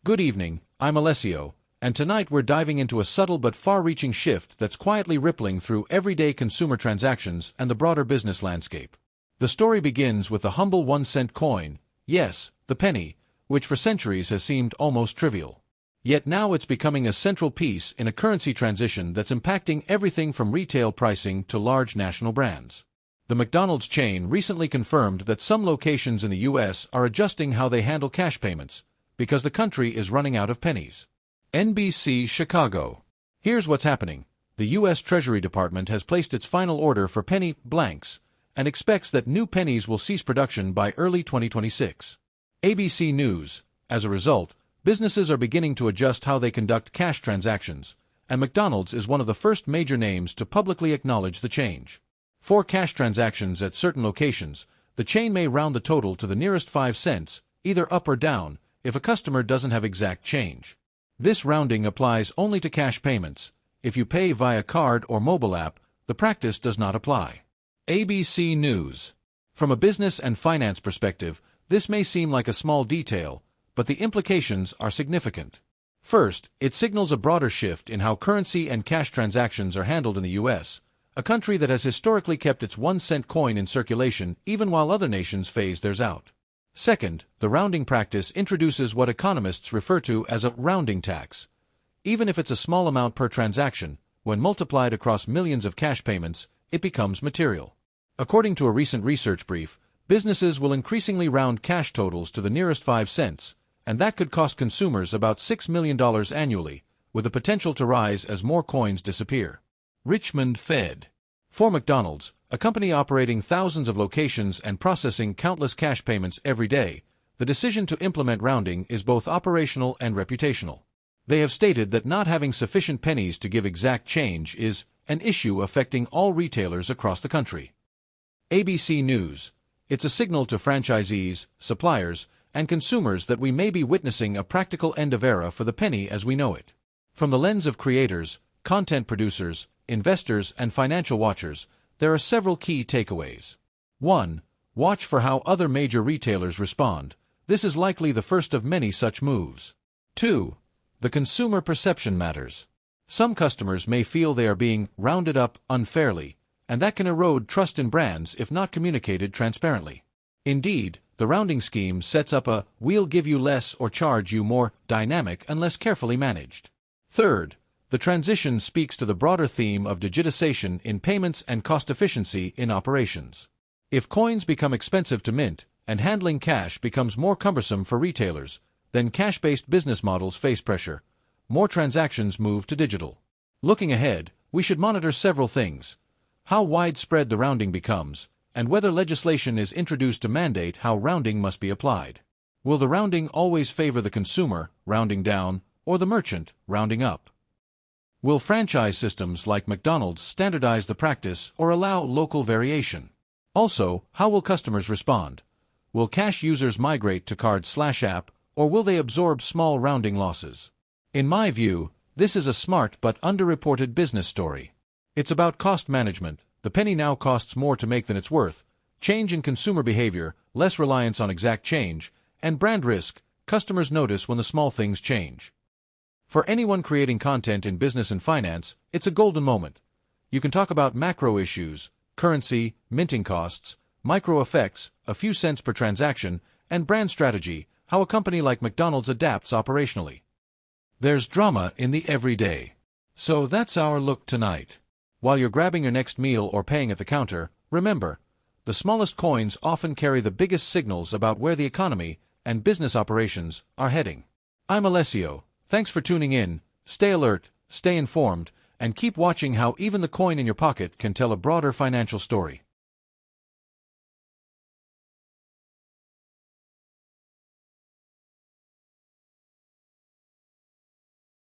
Good evening, I'm Alessio, and tonight we're diving into a subtle but far-reaching shift that's quietly rippling through everyday consumer transactions and the broader business landscape. The story begins with the humble 1-cent coin, yes, the penny, which for centuries has seemed almost trivial. Yet now it's becoming a central piece in a currency transition that's impacting everything from retail pricing to large national brands. The McDonald's chain recently confirmed that some locations in the U.S. are adjusting how they handle cash payments, because the country is running out of pennies. NBC Chicago. Here's what's happening. The U.S. Treasury Department has placed its final order for penny blanks and expects that new pennies will cease production by early 2026. ABC News. As a result, businesses are beginning to adjust how they conduct cash transactions, and McDonald's is one of the first major names to publicly acknowledge the change. For cash transactions at certain locations, the chain may round the total to the nearest 5 cents, either up or down, if a customer doesn't have exact change. This rounding applies only to cash payments. If you pay via card or mobile app, the practice does not apply. ABC News. From a business and finance perspective, this may seem like a small detail, but the implications are significant. First, it signals a broader shift in how currency and cash transactions are handled in the U.S., a country that has historically kept its 1-cent coin in circulation even while other nations phase theirs out. Second, the rounding practice introduces what economists refer to as a rounding tax. Even if it's a small amount per transaction, when multiplied across millions of cash payments, it becomes material. According to a recent research brief, businesses will increasingly round cash totals to the nearest 5 cents, and that could cost consumers about $6 million annually, with the potential to rise as more coins disappear. Richmond Fed. For McDonald's, a company operating thousands of locations and processing countless cash payments every day, the decision to implement rounding is both operational and reputational. They have stated that not having sufficient pennies to give exact change is an issue affecting all retailers across the country. ABC News. It's a signal to franchisees, suppliers, and consumers that we may be witnessing a practical end of era for the penny as we know it. From the lens of creators, content producers, investors, and financial watchers, there are several key takeaways. 1. Watch for how other major retailers respond. This is likely the first of many such moves. 2. The consumer perception matters. Some customers may feel they are being rounded up unfairly, and that can erode trust in brands if not communicated transparently. Indeed, the rounding scheme sets up a "we'll give you less or charge you more" dynamic unless carefully managed. Third, the transition speaks to the broader theme of digitization in payments and cost efficiency in operations. If coins become expensive to mint and handling cash becomes more cumbersome for retailers, then cash-based business models face pressure. More transactions move to digital. Looking ahead, we should monitor several things: how widespread the rounding becomes, and whether legislation is introduced to mandate how rounding must be applied. Will the rounding always favor the consumer, rounding down, or the merchant, rounding up? Will franchise systems like McDonald's standardize the practice or allow local variation? Also, how will customers respond? Will cash users migrate to card/app, or will they absorb small rounding losses? In my view, this is a smart but underreported business story. It's about cost management. The penny now costs more to make than it's worth, change in consumer behavior, less reliance on exact change, and brand risk. Customers notice when the small things change. For anyone creating content in business and finance, it's a golden moment. You can talk about macro issues, currency, minting costs, micro effects, a few cents per transaction, and brand strategy, how a company like McDonald's adapts operationally. There's drama in the everyday. So that's our look tonight. While you're grabbing your next meal or paying at the counter, remember, the smallest coins often carry the biggest signals about where the economy and business operations are heading. I'm Alessio. Thanks for tuning in. Stay alert, stay informed, and keep watching how even the coin in your pocket can tell a broader financial story.